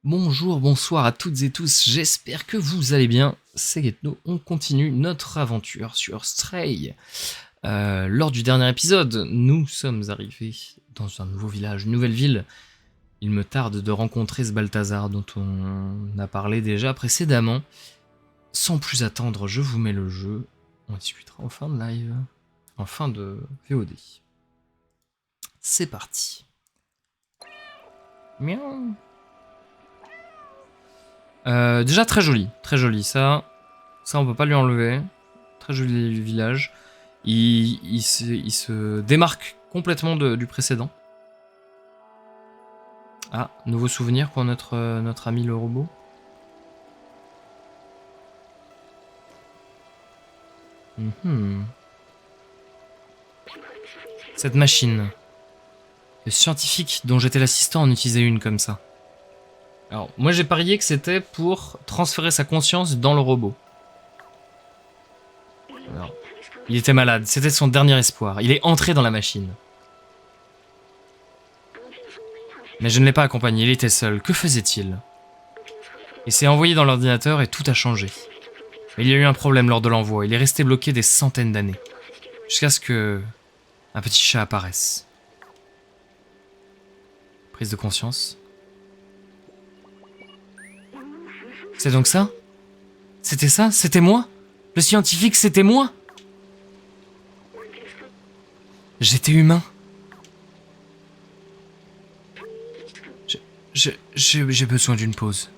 Bonjour, bonsoir à toutes et tous, j'espère que vous allez bien. C'est Getno, on continue notre aventure sur Stray. Lors du dernier épisode, nous sommes arrivés dans un nouveau village, une nouvelle ville. Il me tarde de rencontrer ce Balthazar dont on a parlé déjà précédemment. Sans plus attendre, je vous mets le jeu. On discutera en fin de live, en fin de VOD. C'est parti. Miaou. Déjà très joli, ça on peut pas lui enlever. Très joli village. Il se démarque complètement du précédent. Ah, nouveau souvenir pour notre ami le robot. Cette machine. Le scientifique dont j'étais l'assistant en utilisait une comme ça. Alors, moi j'ai parié que c'était pour transférer sa conscience dans le robot. Alors, il était malade, c'était son dernier espoir. Il est entré dans la machine. Mais je ne l'ai pas accompagné, il était seul. Que faisait-il? Il s'est envoyé dans l'ordinateur et tout a changé. Mais il y a eu un problème lors de l'envoi, il est resté bloqué des centaines d'années. Jusqu'à ce que un petit chat apparaisse. Prise de conscience. C'est donc ça? C'était ça? C'était moi? Le scientifique, c'était moi? J'étais humain. J'ai besoin d'une pause.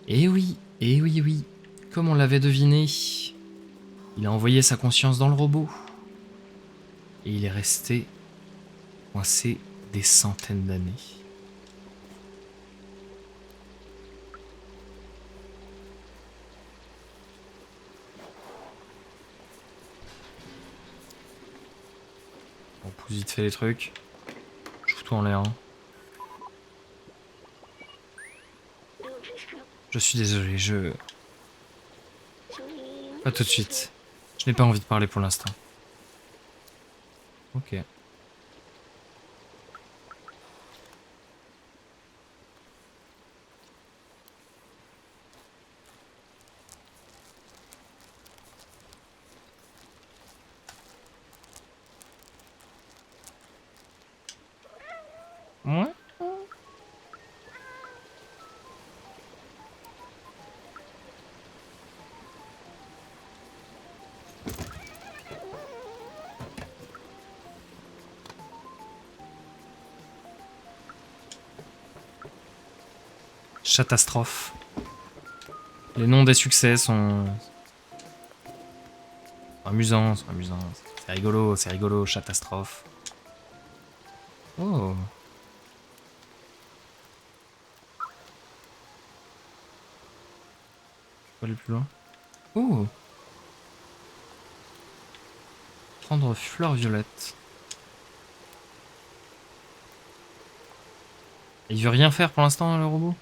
Eh oui, oui. Comme on l'avait deviné, il a envoyé sa conscience dans le robot. Et il est resté coincé des centaines d'années. On pousse vite fait les trucs. Je fous tout en l'air. Hein. Je suis désolé, Pas tout de suite. Je n'ai pas envie de parler pour l'instant. Ok. Ouais. Catastrophe. Les noms des succès sont amusants, C'est rigolo, catastrophe. Oh. Je peux aller plus loin. Oh. Prendre fleur violette. Il veut rien faire pour l'instant, le robot?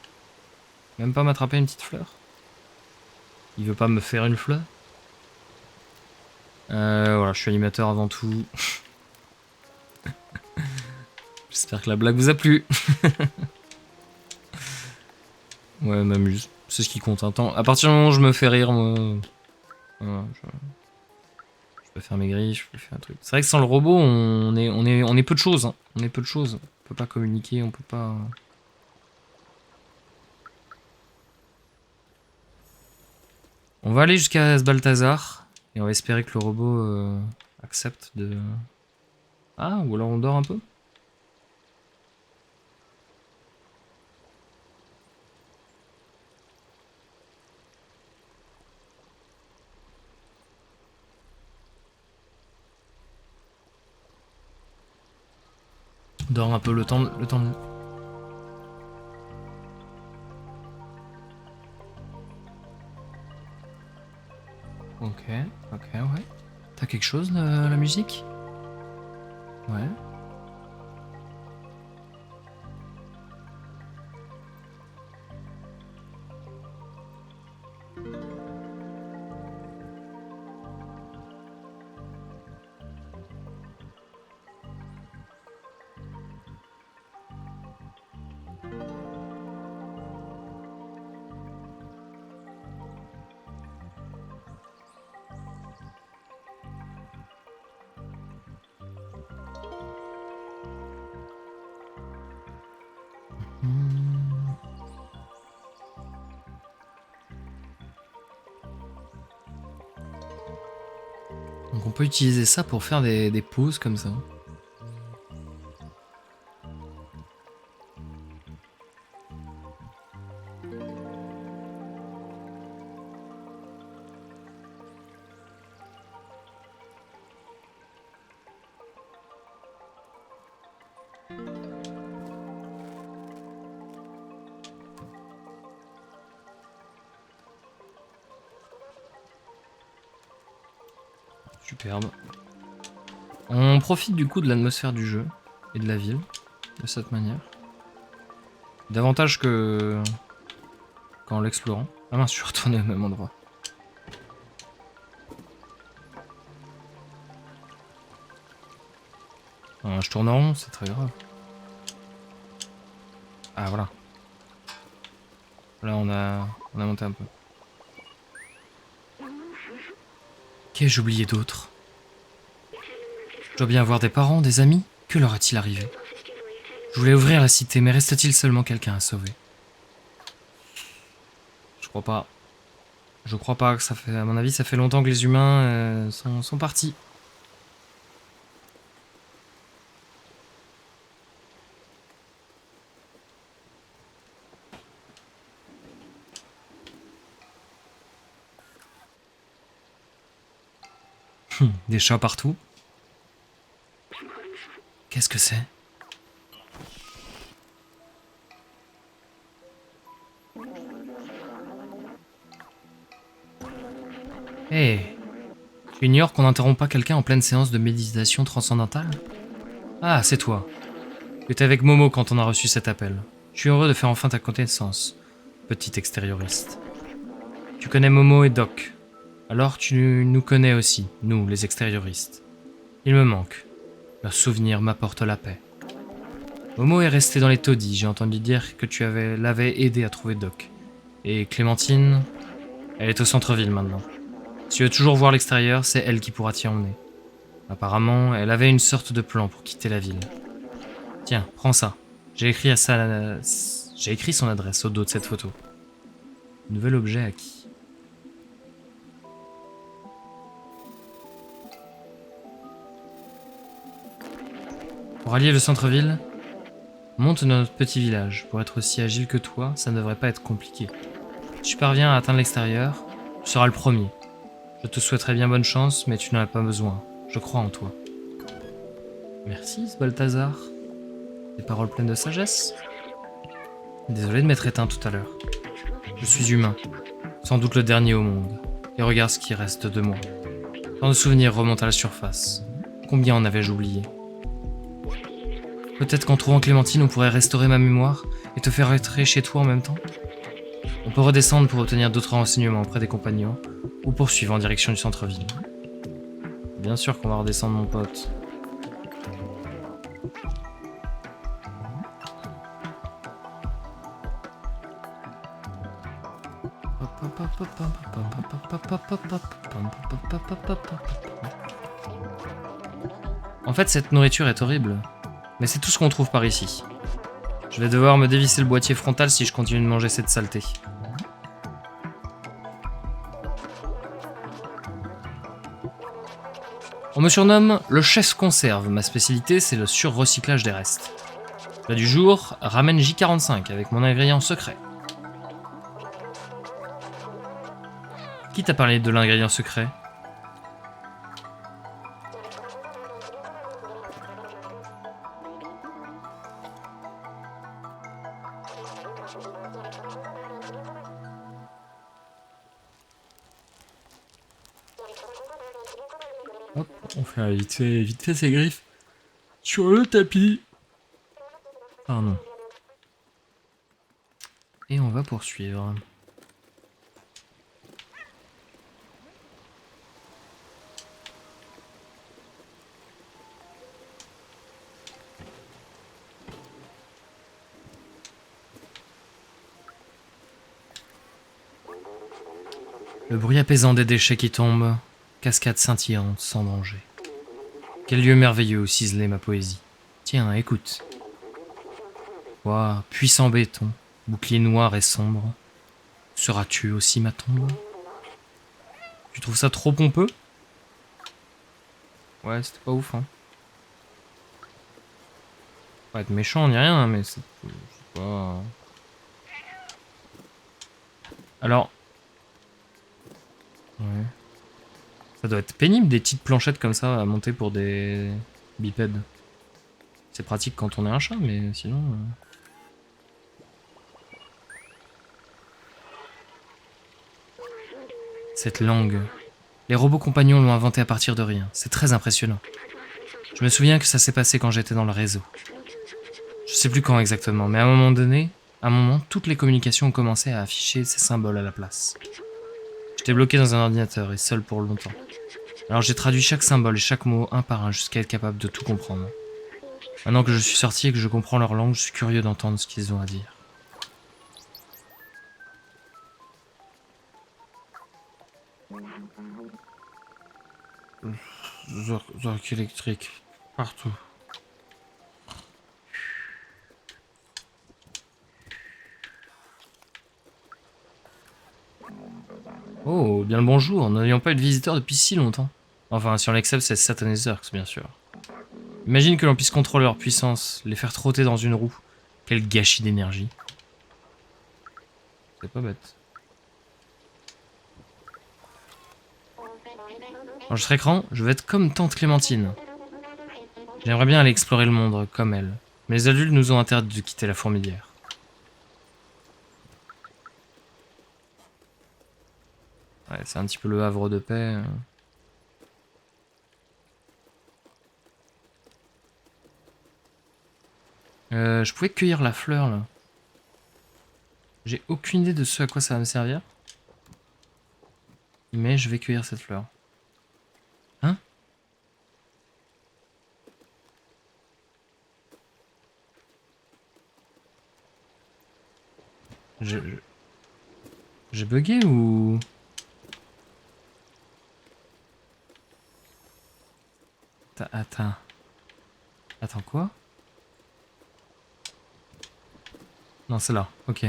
Même pas m'attraper une petite fleur? Il veut pas me faire une fleur? Voilà, je suis animateur avant tout. J'espère que la blague vous a plu. Ouais, m'amuse. C'est ce qui compte. À partir du moment où je me fais rire, moi... Voilà, je peux faire mes grilles, je peux faire un truc. C'est vrai que sans le robot, on est peu de choses. Hein. On est peu de choses. On peut pas communiquer, on peut pas... On va aller jusqu'à ce Balthazar. Et on va espérer que le robot accepte de... Ah, ou alors on dort un peu? On dort un peu le temps de... Ok, ouais. T'as quelque chose, la musique? Ouais. Donc on peut utiliser ça pour faire des pauses comme ça. Superbe. On profite du coup de l'atmosphère du jeu et de la ville de cette manière. Davantage que qu'en l'explorant. Ah mince, je suis retourné au même endroit. Je tourne en rond, c'est très grave. Ah voilà. Là on a monté un peu. Qu'ai-je oublié d'autre? Je dois bien avoir des parents, des amis? Que leur est-il arrivé? Je voulais ouvrir la cité, mais reste-t-il seulement quelqu'un à sauver? Je crois pas. Je crois pas que ça fait... À mon avis, ça fait longtemps que les humains sont partis. Des chats partout. Qu'est-ce que c'est? Hé, tu ignores qu'on n'interrompt pas quelqu'un en pleine séance de méditation transcendantale? Ah, c'est toi. Tu étais avec Momo quand on a reçu cet appel. Je suis heureux de faire enfin ta connaissance, petit extérioriste. Tu connais Momo et Doc. Alors tu nous connais aussi, nous, les extérioristes. Il me manque. Leur souvenir m'apporte la paix. Momo est resté dans les taudis, j'ai entendu dire que l'avais aidé à trouver Doc. Et Clémentine, elle est au centre-ville maintenant. Si tu veux toujours voir l'extérieur, c'est elle qui pourra t'y emmener. Apparemment, elle avait une sorte de plan pour quitter la ville. Tiens, prends ça. J'ai écrit son adresse au dos de cette photo. Nouvel objet acquis. Pour allier le centre-ville, monte dans notre petit village. Pour être aussi agile que toi, ça ne devrait pas être compliqué. Si tu parviens à atteindre l'extérieur, tu seras le premier. Je te souhaiterais bien bonne chance, mais tu n'en as pas besoin. Je crois en toi. Merci, Balthazar. Des paroles pleines de sagesse. Désolé de m'être éteint tout à l'heure. Je suis humain, sans doute le dernier au monde. Et regarde ce qui reste de moi. Tant de souvenirs remontent à la surface. Combien en avais-je oublié? Peut-être qu'en trouvant Clémentine, on pourrait restaurer ma mémoire et te faire rentrer chez toi en même temps? On peut redescendre pour obtenir d'autres renseignements auprès des compagnons, ou poursuivre en direction du centre-ville. Bien sûr qu'on va redescendre, mon pote. En fait, cette nourriture est horrible, mais c'est tout ce qu'on trouve par ici. Je vais devoir me dévisser le boîtier frontal si je continue de manger cette saleté. On me surnomme le chef conserve. Ma spécialité, c'est le sur-recyclage des restes. Plat du jour, ramen J45 avec mon ingrédient secret. Qui t'a parlé de l'ingrédient secret? Hop, on fait vite fait ses griffes sur le tapis. Pardon. Et on va poursuivre. Le bruit apaisant des déchets qui tombent, cascade scintillante sans danger. Quel lieu merveilleux où ciselait ma poésie. Tiens, écoute. Toi, puissant béton, bouclier noir et sombre, seras-tu aussi ma tombe? Tu trouves ça trop pompeux? Ouais, c'était pas ouf, hein. Pas être méchant ni rien, mais c'est pas... Alors... Ouais. Ça doit être pénible des petites planchettes comme ça à monter pour des bipèdes. C'est pratique quand on est un chat, mais sinon... Cette langue. Les robots compagnons l'ont inventée à partir de rien. C'est très impressionnant. Je me souviens que ça s'est passé quand j'étais dans le réseau. Je sais plus quand exactement, mais à un moment donné, toutes les communications ont commencé à afficher ces symboles à la place. J'étais bloqué dans un ordinateur et seul pour longtemps. Alors j'ai traduit chaque symbole et chaque mot un par un jusqu'à être capable de tout comprendre. Maintenant que je suis sorti et que je comprends leur langue, je suis curieux d'entendre ce qu'ils ont à dire. Arcs électriques. Partout. Oh, bien le bonjour, nous n'avions pas eu de visiteurs depuis si longtemps. Enfin, si on accepte ces satanés Zurks, bien sûr. Imagine que l'on puisse contrôler leur puissance, les faire trotter dans une roue. Quel gâchis d'énergie. C'est pas bête. Quand je serai grand, je vais être comme tante Clémentine. J'aimerais bien aller explorer le monde comme elle. Mais les adultes nous ont interdit de quitter la fourmilière. Ouais, c'est un petit peu le havre de paix. Je pouvais cueillir la fleur là. J'ai aucune idée de ce à quoi ça va me servir. Mais je vais cueillir cette fleur. Hein? J'ai bugué ou... Attends. Attends quoi? Non, c'est là. Ok.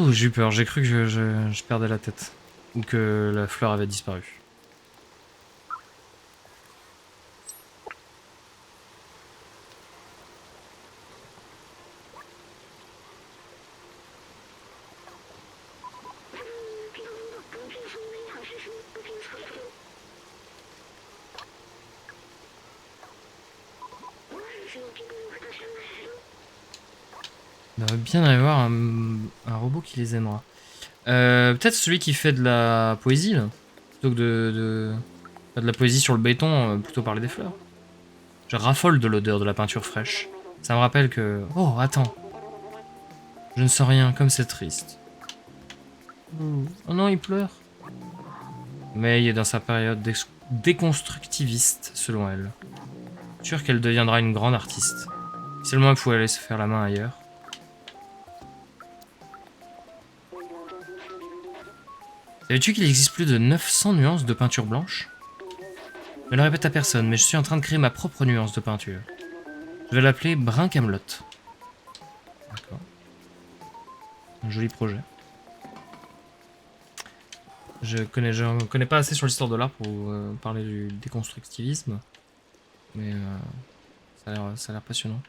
J'ai eu peur. J'ai cru que je perdais la tête. Ou que la fleur avait disparu. Il devrait bien y avoir un robot qui les aimera. Peut-être celui qui fait de la poésie, là. Plutôt que pas de la poésie sur le béton, plutôt parler des fleurs. Je raffole de l'odeur de la peinture fraîche. Ça me rappelle que... Oh, attends. Je ne sens rien, comme c'est triste. Oh non, il pleure. May est dans sa période déconstructiviste, selon elle. Sûre qu'elle deviendra une grande artiste. Si seulement elle pouvait aller se faire la main ailleurs. Savais-tu qu'il existe plus de 900 nuances de peinture blanche? Je ne le répète à personne, mais je suis en train de créer ma propre nuance de peinture. Je vais l'appeler Brun Camelot. D'accord. Un joli projet. Je connais pas assez sur l'histoire de l'art pour parler du déconstructivisme, mais ça a l'air passionnant.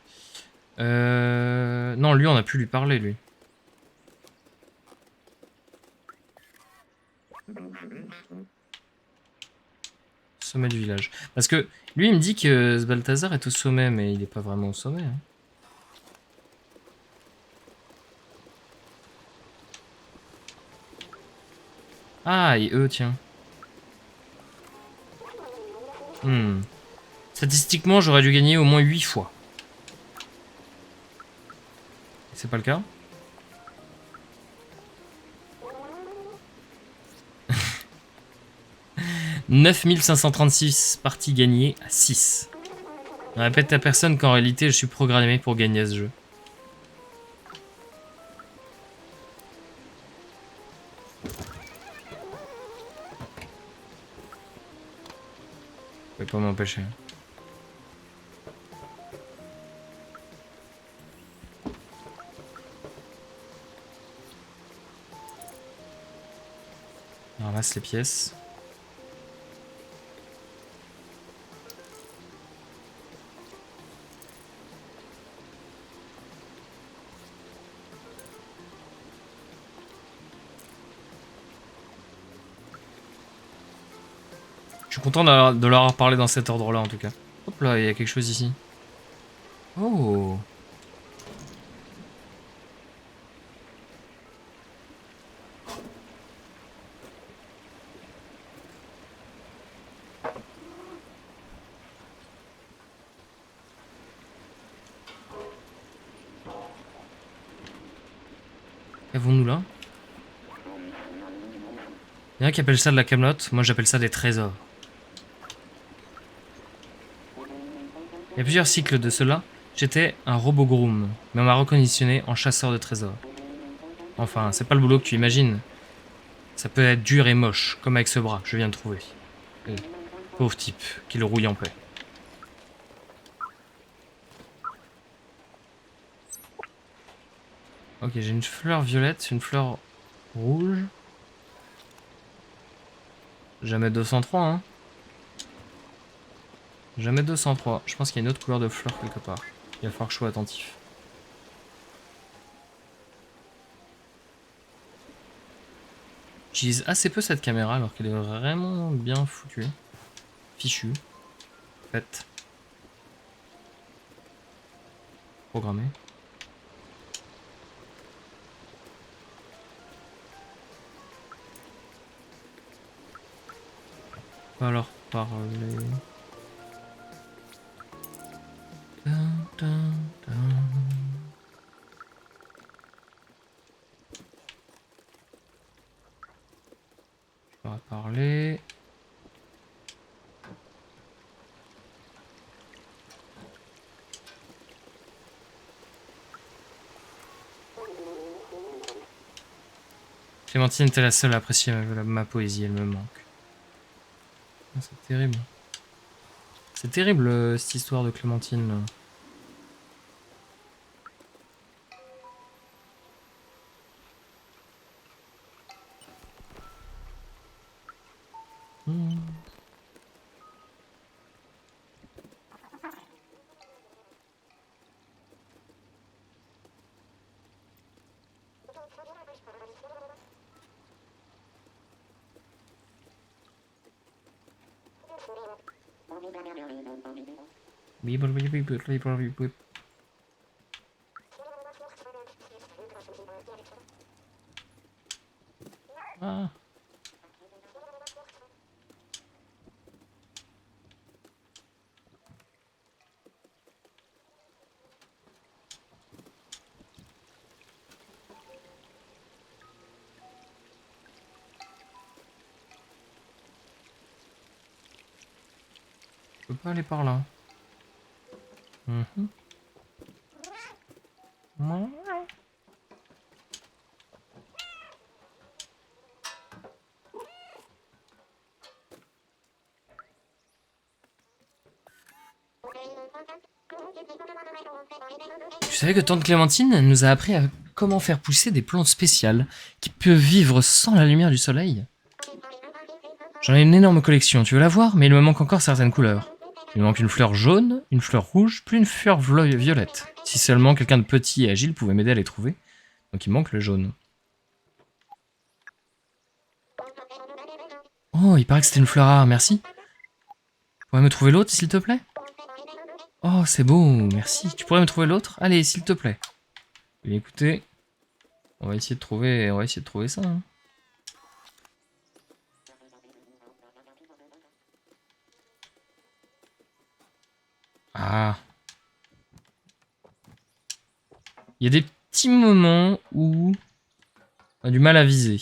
Non, lui, on a pu lui parler, lui. Sommet du village. Parce que lui, il me dit que ce Balthazar est au sommet, mais il est pas vraiment au sommet. Hein. Ah, et eux, tiens. Statistiquement, j'aurais dû gagner au moins 8 fois. C'est pas le cas. « 9536 parties gagnées à 6. Je répète à personne qu'en réalité, je suis programmé pour gagner à ce jeu. Vous pouvez pas m'empêcher. On ramasse les pièces. Je suis content de leur avoir parlé dans cet ordre-là, en tout cas. Hop là, il y a quelque chose ici. Oh. Qu'avons-nous là? Il y en a qui appellent ça de la camelote, moi j'appelle ça des trésors. Il y a plusieurs cycles de cela. J'étais un robot groom, mais on m'a reconditionné en chasseur de trésors. Enfin, c'est pas le boulot que tu imagines. Ça peut être dur et moche, comme avec ce bras que je viens de trouver. Pauvre type, qui le rouille en paix. Ok, j'ai une fleur violette, une fleur rouge. Jamais 203, hein. Jamais 203. Je pense qu'il y a une autre couleur de fleur quelque part. Il va falloir que je sois attentif. J'utilise assez peu cette caméra alors qu'elle est vraiment bien foutue. Fichue. Faite. Programmée. Alors parler. Dun, dun, dun. Je vais parler. Clémentine était la seule à apprécier ma poésie, elle me manque. C'est terrible. C'est terrible cette histoire de Clémentine. Là. Ah. Je peux pas aller par là. Tu savais que tante Clémentine nous a appris à comment faire pousser des plantes spéciales qui peuvent vivre sans la lumière du soleil? J'en ai une énorme collection, tu veux la voir? Mais il me manque encore certaines couleurs. Il me manque une fleur jaune, une fleur rouge, puis une fleur violette. Si seulement quelqu'un de petit et agile pouvait m'aider à les trouver. Donc il me manque le jaune. Oh, il paraît que c'était une fleur rare, merci. Tu pourrais me trouver l'autre, s'il te plaît? Oh, c'est beau, merci. Tu pourrais me trouver l'autre? Allez, s'il te plaît. Et écoutez, on va essayer de trouver ça. Hein. Ah. Il y a des petits moments où on a du mal à viser.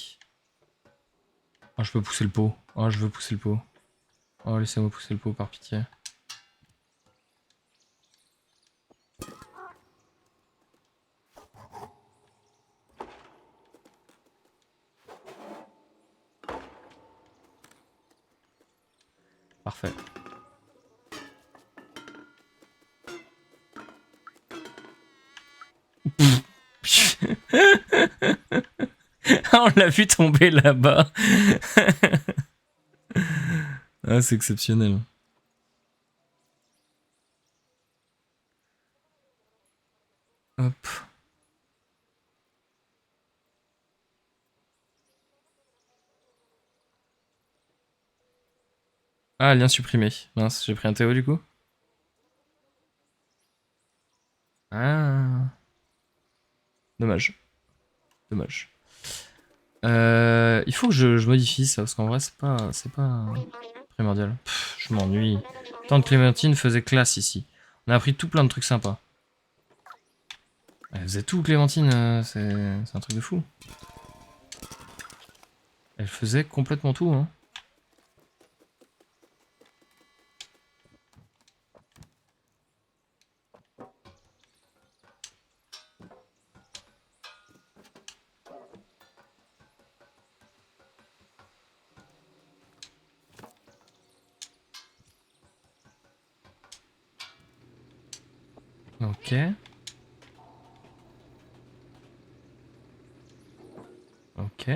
Oh, je peux pousser le pot. Oh, je veux pousser le pot. Oh, laissez-moi pousser le pot, par pitié. Parfait. On l'a vu tomber là-bas. Ah, c'est exceptionnel. Hop. Ah, lien supprimé. Mince, j'ai pris un Théo du coup. Ah. Dommage. Dommage. Il faut que je modifie ça, parce qu'en vrai, c'est pas primordial. Pff, je m'ennuie. Tante Clémentine faisait classe ici. On a appris tout plein de trucs sympas. Elle faisait tout, Clémentine, c'est un truc de fou. Elle faisait complètement tout, hein. Ok. Ok.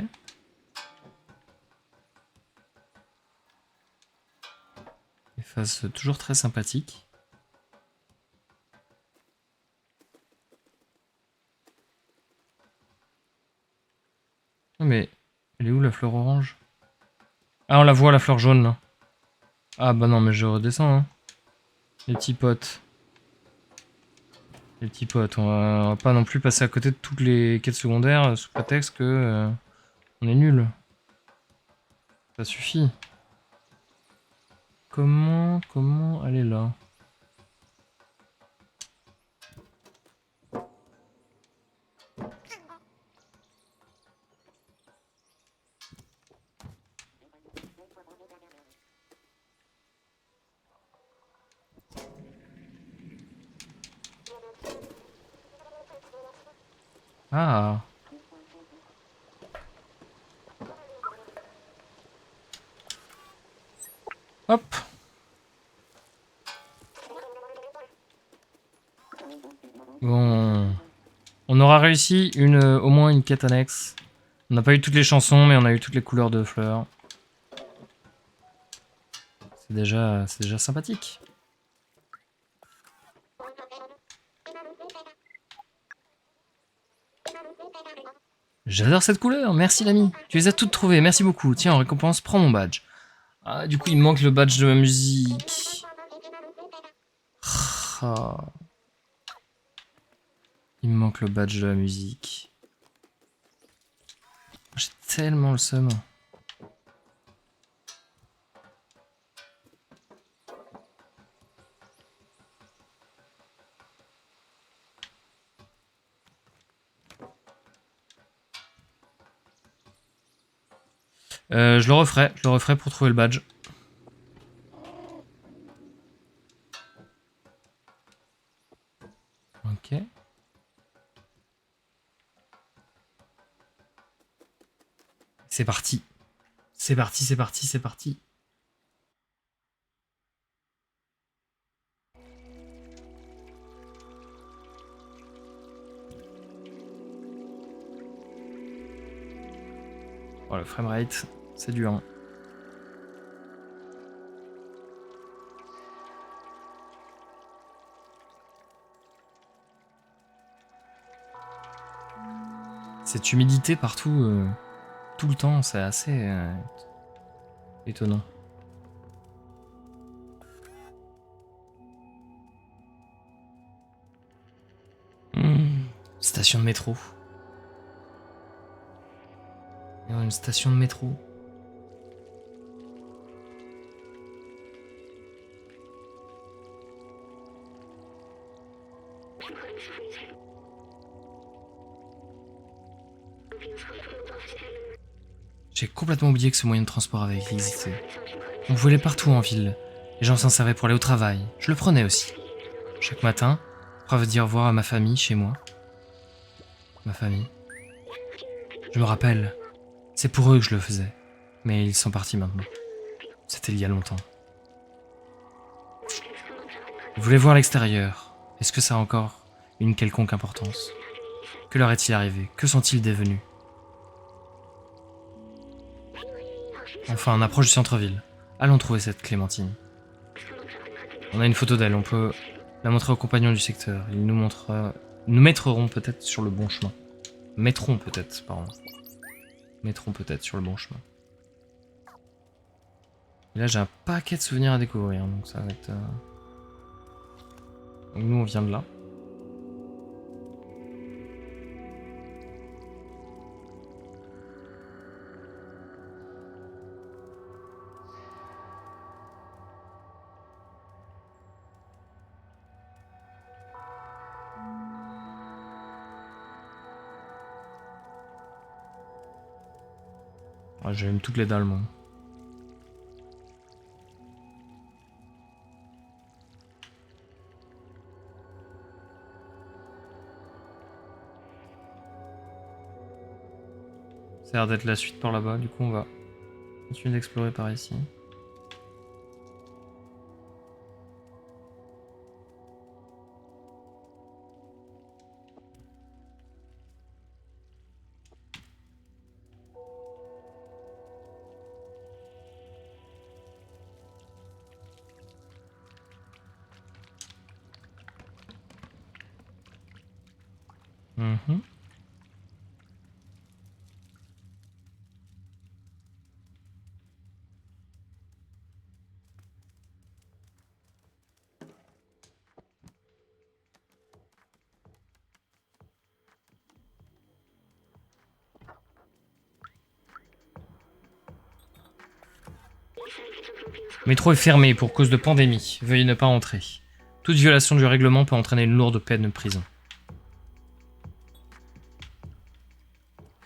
Les phases toujours très sympathiques. Non mais, elle est où la fleur orange? Ah, on la voit, la fleur jaune, là. Ah bah non, mais je redescends, hein. Les petits potes. Les petits potes, on va pas non plus passer à côté de toutes les quêtes secondaires sous prétexte que on est nul. Ça suffit. Comment aller là? Ah. Hop. Bon. On aura réussi au moins une quête annexe. On n'a pas eu toutes les chansons, mais on a eu toutes les couleurs de fleurs. C'est déjà sympathique. J'adore cette couleur, merci l'ami. Tu les as toutes trouvées, merci beaucoup. Tiens, en récompense, prends mon badge. Ah, du coup, il me manque le badge de ma musique. Ah. Il me manque le badge de la musique. J'ai tellement le seum. Je le referai pour trouver le badge. Ok. C'est parti. C'est parti, c'est parti, c'est parti. Oh, le framerate, c'est dur. Hein. Cette humidité partout, tout le temps, c'est assez étonnant. Station de métro. Une station de métro. J'ai complètement oublié que ce moyen de transport avait existé. On volait partout en ville. Les gens s'en servaient pour aller au travail. Je le prenais aussi. Chaque matin, pour dire au revoir à ma famille chez moi. Ma famille. Je me rappelle, c'est pour eux que je le faisais. Mais ils sont partis maintenant. C'était il y a longtemps. Je voulais voir l'extérieur. Est-ce que ça a encore une quelconque importance? Que leur est-il arrivé? Que sont-ils devenus? Enfin, on approche du centre-ville. Allons trouver cette Clémentine. On a une photo d'elle, on peut la montrer aux compagnons du secteur. Ils nous mettront peut-être sur le bon chemin. Mettront peut-être sur le bon chemin. Et là, j'ai un paquet de souvenirs à découvrir, donc ça va être... Donc nous, on vient de là. Ah, j'aime toutes les dalles, moi. Ça a l'air d'être la suite par là-bas, du coup on va continuer d'explorer par ici. Mhm. Le métro est fermé pour cause de pandémie. Veuillez ne pas entrer. Toute violation du règlement peut entraîner une lourde peine de prison.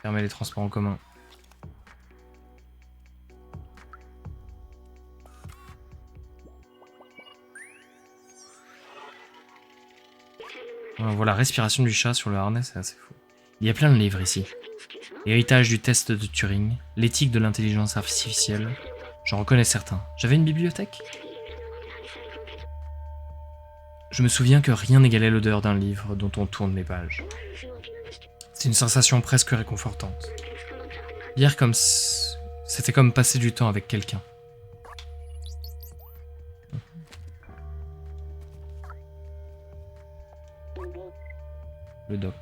Fermer les transports en commun. On voit la respiration du chat sur le harnais, c'est assez fou. Il y a plein de livres ici. Héritage du test de Turing, l'éthique de l'intelligence artificielle. J'en reconnais certains. J'avais une bibliothèque ? Je me souviens que rien n'égalait l'odeur d'un livre dont on tourne les pages. C'est une sensation presque réconfortante. Lire comme... C'était comme passer du temps avec quelqu'un. Le doc.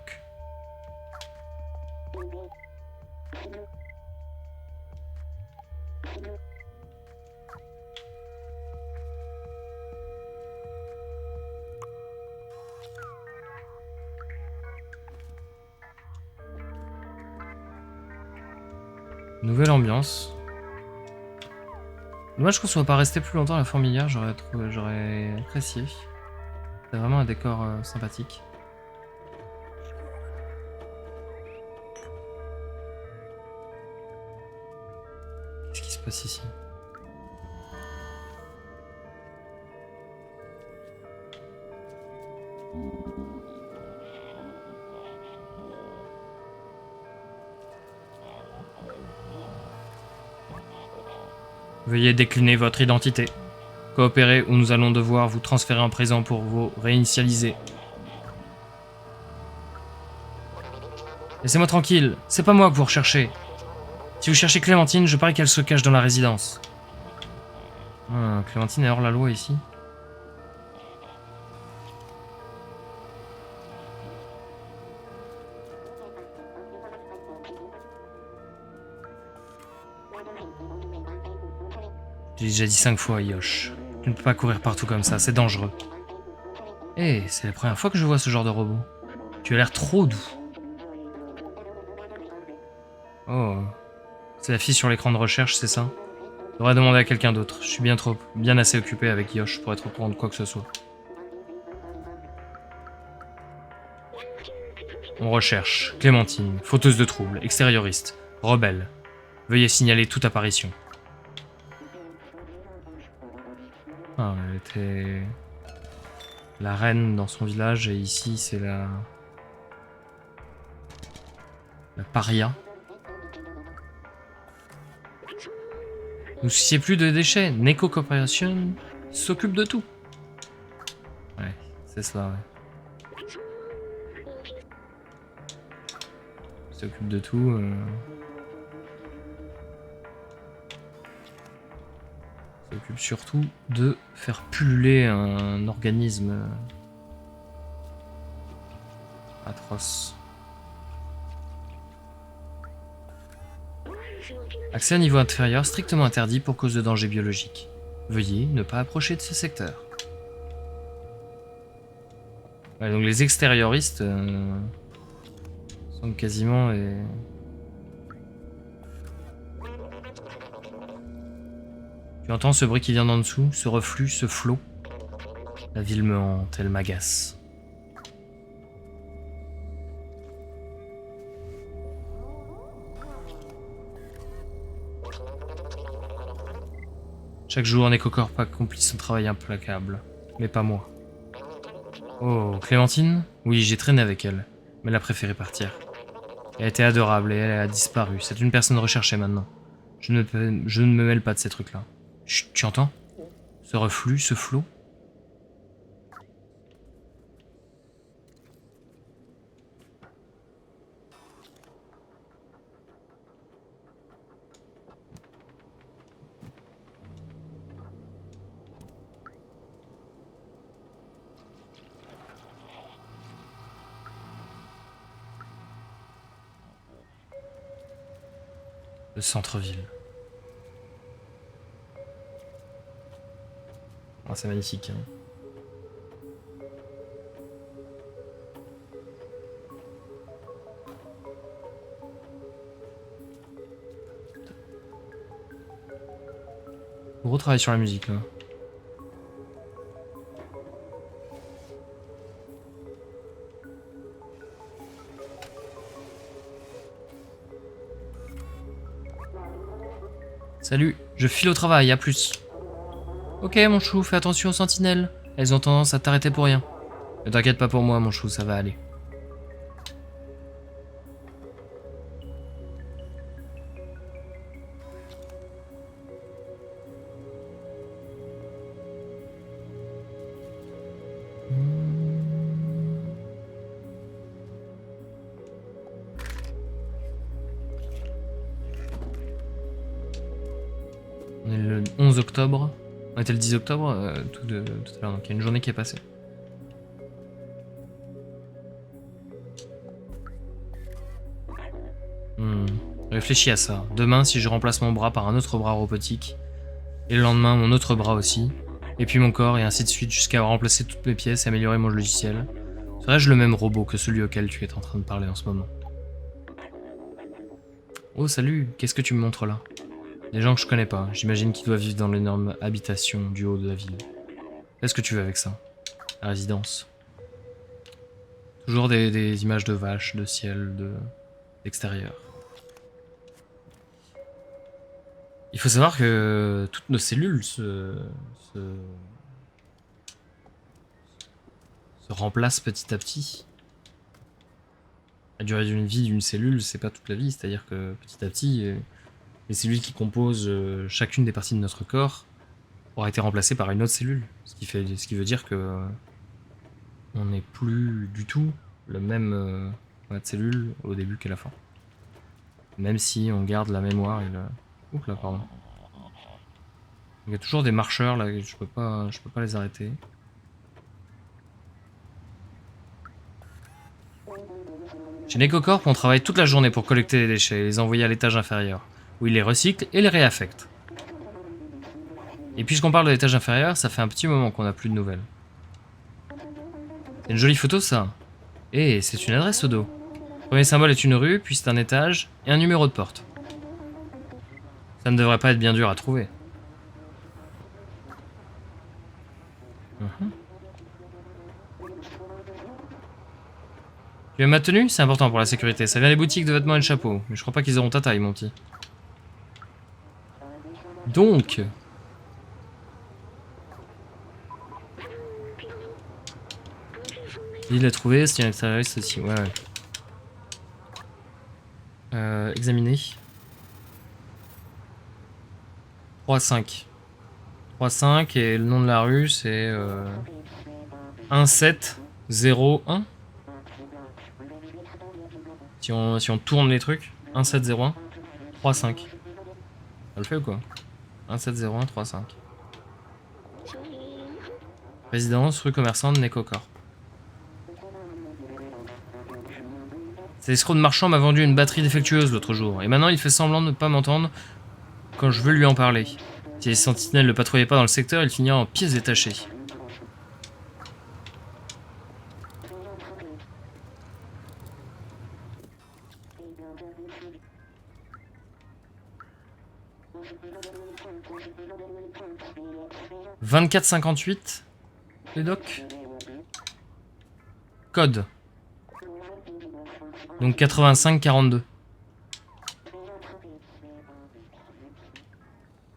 Nouvelle ambiance. Dommage qu'on soit pas resté plus longtemps à la fourmilière, j'aurais apprécié. C'est vraiment un décor sympathique. Qu'est-ce qui se passe ici ? Veuillez décliner votre identité. Coopérez ou nous allons devoir vous transférer en prison pour vous réinitialiser. Laissez-moi tranquille, c'est pas moi que vous recherchez. Si vous cherchez Clémentine, je parie qu'elle se cache dans la résidence. Ah, Clémentine est hors la loi ici. J'ai déjà dit 5 fois, Yosh. Tu ne peux pas courir partout comme ça, c'est dangereux. Eh, c'est la première fois que je vois ce genre de robot. Tu as l'air trop doux. Oh, c'est la fille sur l'écran de recherche, c'est ça ? J'aurais demandé à quelqu'un d'autre. Je suis bien assez occupé avec Yosh pour être au courant de quoi que ce soit. On recherche Clémentine, fauteuse de troubles, extérioriste, rebelle. Veuillez signaler toute apparition. Ah, elle était la reine dans son village et ici c'est la paria. Ne vous souciez plus de déchets. Neko Corporation s'occupe de tout. Ouais, c'est cela, ouais. S'occupe de tout. S'occupe surtout de faire pulluler un organisme atroce. Accès à niveau inférieur strictement interdit pour cause de danger biologique. Veuillez ne pas approcher de ce secteur. Ouais, donc les extérioristes sont quasiment les... Tu entends ce bruit qui vient d'en dessous, ce reflux, ce flot. La ville me hante, elle m'agace. Chaque jour, Necocorp accomplit son travail implacable. Mais pas moi. Oh, Clémentine? Oui, j'ai traîné avec elle. Mais elle a préféré partir. Elle était adorable et elle a disparu. C'est une personne recherchée maintenant. Je ne me mêle pas de ces trucs-là. Chut, tu entends? Ce reflux, ce flot? Le centre-ville. Oh, c'est magnifique. Hein. Gros travail sur la musique là. Salut, je file au travail, à plus. Ok mon chou, fais attention aux sentinelles. Elles ont tendance à t'arrêter pour rien. Ne t'inquiète pas pour moi mon chou, ça va aller. On est le 11 octobre. On était le 10 octobre tout à l'heure, donc il y a une journée qui est passée. Réfléchis à ça. Demain, si je remplace mon bras par un autre bras robotique, et le lendemain, mon autre bras aussi, et puis mon corps, et ainsi de suite, jusqu'à remplacer toutes mes pièces et améliorer mon logiciel, serais-je le même robot que celui auquel tu es en train de parler en ce moment? Oh, salut, qu'est-ce que tu me montres là? Des gens que je connais pas, j'imagine qu'ils doivent vivre dans l'énorme habitation du haut de la ville. Qu'est-ce que tu veux avec ça? La résidence. Toujours des images de vaches, de ciel, d'extérieur. Il faut savoir que toutes nos cellules se remplacent petit à petit. La durée d'une vie d'une cellule, c'est pas toute la vie, c'est-à-dire que petit à petit, les cellules qui composent chacune des parties de notre corps auraient été remplacées par une autre cellule. Ce qui veut dire que on n'est plus du tout le même cellule au début qu'à la fin. Même si on garde la mémoire et le... Oups là, pardon. Il y a toujours des marcheurs là, je peux pas les arrêter. Chez Necocorp, on travaille toute la journée pour collecter les déchets et les envoyer à l'étage inférieur, où ils les recyclent et les réaffectent. Et puisqu'on parle de l'étage inférieur, ça fait un petit moment qu'on n'a plus de nouvelles. C'est une jolie photo ça. Et c'est une adresse au dos. Le premier symbole est une rue, puis c'est un étage et un numéro de porte. Ça ne devrait pas être bien dur à trouver. Tu aimes ma tenue? C'est important pour la sécurité. Ça vient des boutiques de vêtements et de chapeaux. Mais je crois pas qu'ils auront ta taille, mon petit. Donc... Il l'a trouvé, c'est un extérioriste aussi. Ouais, ouais. Examiner. 3-5. 3-5 et le nom de la rue c'est 1701. Si on tourne les trucs, 1701, 3-5. Ça le fait ou quoi? 1701, 3-5. Résidence, rue commerçante, Necocorp. Cet escroc de marchand m'a vendu une batterie défectueuse l'autre jour, et maintenant il fait semblant de ne pas m'entendre quand je veux lui en parler. Si les sentinelles ne patrouillaient pas dans le secteur, il finira en pièces détachées. « 24,58 les docs. Code. Donc 85,42.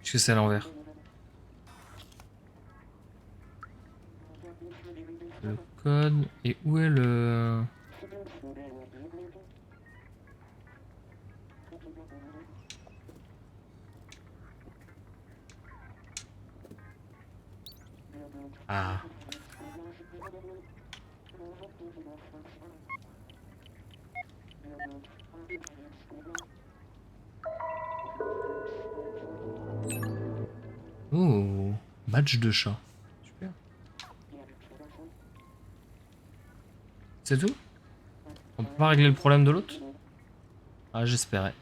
Est-ce que c'est à l'envers? Le code. Et où est le... Ah. Oh, badge de chat. Super. C'est tout? On peut pas régler le problème de l'autre? Ah, j'espérais.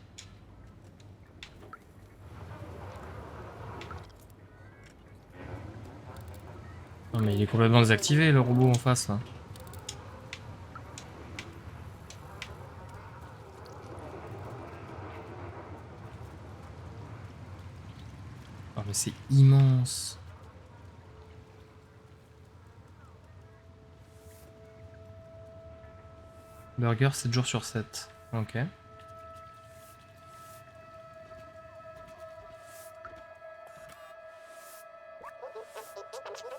Non mais il est complètement désactivé le robot en face là. Oh mais c'est immense. Burger 7 jours sur 7. Ok.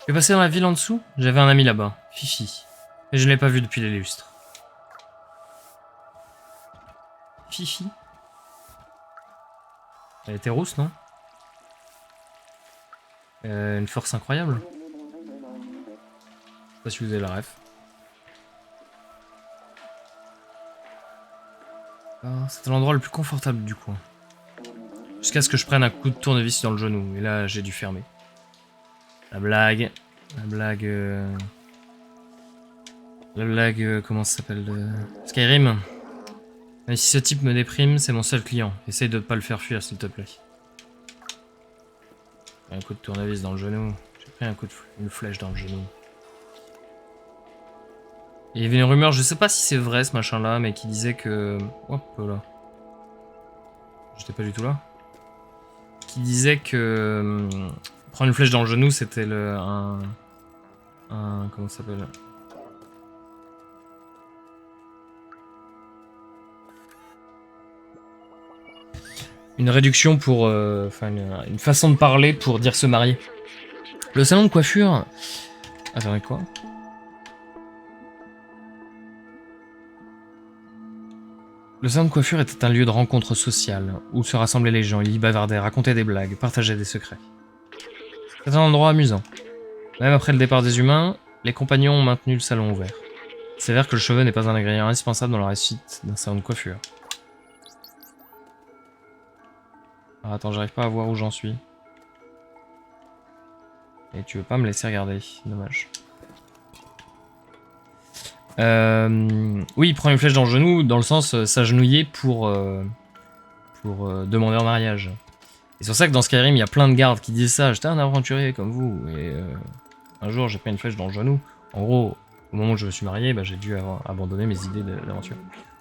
Je vais passer dans la ville en dessous. J'avais un ami là-bas, Fifi. Et je ne l'ai pas vu depuis les lustres. Fifi? Elle était rousse, non? Une force incroyable. Je sais pas si vous avez la ref. C'était l'endroit le plus confortable du coin. Jusqu'à ce que je prenne un coup de tournevis dans le genou. Et là, j'ai dû fermer. La blague. La blague... La blague... comment ça s'appelle Skyrim. Mais si ce type me déprime, c'est mon seul client. Essaye de ne pas le faire fuir, s'il te plaît. Un coup de tournevis dans le genou. J'ai pris une flèche dans le genou. Et il y avait une rumeur, je sais pas si c'est vrai ce machin là, mais qui disait que... Hop là. J'étais pas du tout là. Qui disait que... prendre une flèche dans le genou, c'était comment ça s'appelle? Une réduction pour... Enfin, une façon de parler pour dire se marier. Le salon de coiffure... Attendez, quoi? Le salon de coiffure était un lieu de rencontre sociale, où se rassemblaient les gens, ils y bavardaient, racontaient des blagues, partageaient des secrets. C'est un endroit amusant. Même après le départ des humains, les compagnons ont maintenu le salon ouvert. Il s'avère que le cheveu n'est pas un ingrédient indispensable dans la réussite d'un salon de coiffure. Ah, attends, j'arrive pas à voir où j'en suis. Et tu veux pas me laisser regarder, dommage. Oui, il prend une flèche dans le genou, dans le sens s'agenouiller pour demander en mariage. Et c'est pour ça que dans Skyrim, il y a plein de gardes qui disent ça. J'étais un aventurier comme vous, et un jour j'ai pris une flèche dans le genou. En gros, au moment où je me suis marié, bah, j'ai dû abandonner mes idées d'aventure.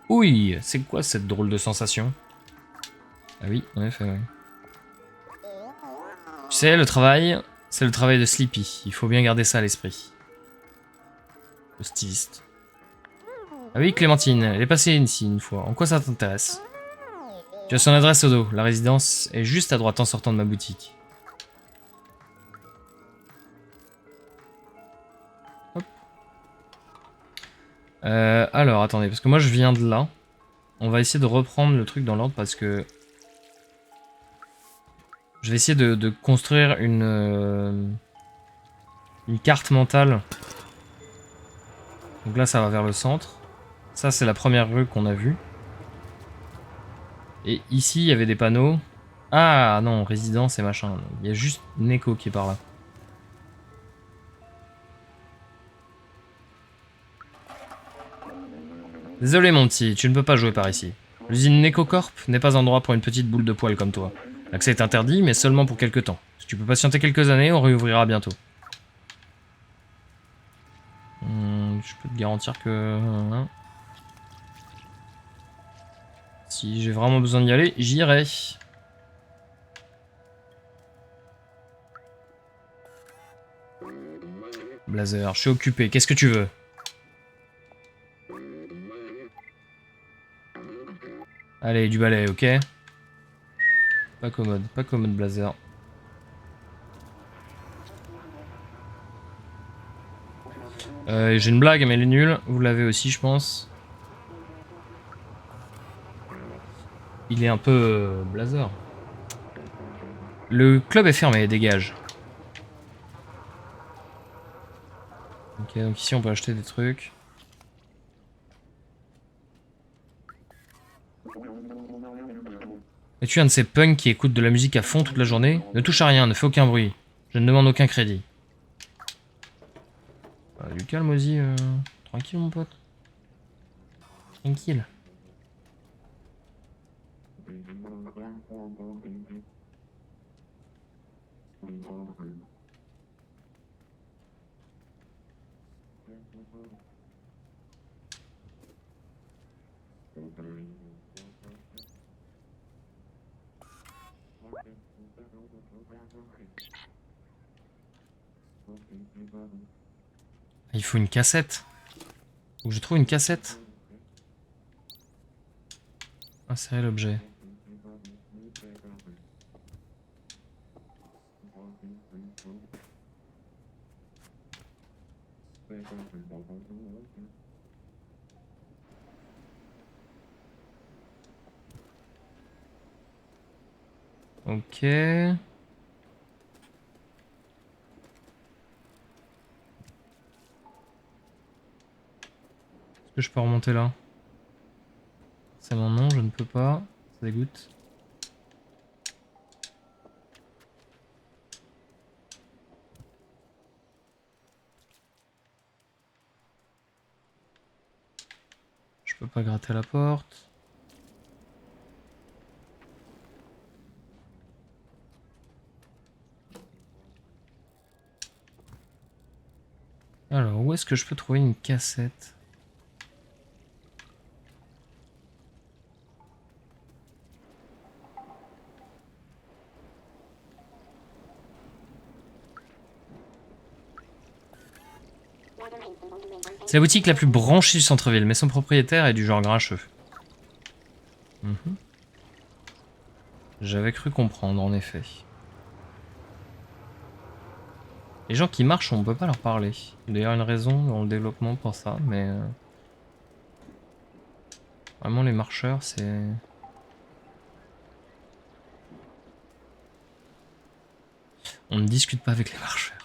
Oui, c'est quoi cette drôle de sensation? Ah oui, en effet, oui. Tu sais, le travail, c'est le travail de Sleepy. Il faut bien garder ça à l'esprit. Le styliste. Ah oui, Clémentine, elle est passée ici une fois. En quoi ça t'intéresse? Tu as son adresse au dos. La résidence est juste à droite en sortant de ma boutique. Hop. Alors, attendez, parce que moi je viens de là. On va essayer de reprendre le truc dans l'ordre parce que... Je vais essayer de construire une carte mentale. Donc là, ça va vers le centre. Ça, c'est la première rue qu'on a vue. Et ici, il y avait des panneaux. Ah non, résidence et machin. Il y a juste Neko qui est par là. Désolé mon petit, tu ne peux pas jouer par ici. L'usine Neko Corp n'est pas endroit pour une petite boule de poil comme toi. L'accès est interdit, mais seulement pour quelques temps. Si tu peux patienter quelques années, on réouvrira bientôt. Je peux te garantir que... hein. Si j'ai vraiment besoin d'y aller, j'irai. Blazer, je suis occupé. Qu'est-ce que tu veux? Allez, du balai, ok? Pas commode, Blazer. J'ai une blague, mais elle est nulle. Vous l'avez aussi, je pense. Il est un peu Blazer. Le club est fermé, dégage. Ok, donc ici on peut acheter des trucs. Es-tu un de ces punks qui écoutent de la musique à fond toute la journée? Ne touche à rien, ne fais aucun bruit. Je ne demande aucun crédit. Du calme, Ozzy. Tranquille, mon pote. Tranquille. Il faut une cassette. Faut que je trouve une cassette. Insérer l'objet. Ok. Est-ce que je peux remonter là? C'est mon nom, je ne peux pas. Ça dégoûte. Je peux pas gratter la porte. Alors, où est-ce que je peux trouver une cassette? C'est la boutique la plus branchée du centre-ville, mais son propriétaire est du genre grincheux. J'avais cru comprendre, en effet. Les gens qui marchent, on peut pas leur parler. Il y a d'ailleurs une raison dans le développement pour ça, mais... Vraiment, les marcheurs, c'est... On ne discute pas avec les marcheurs.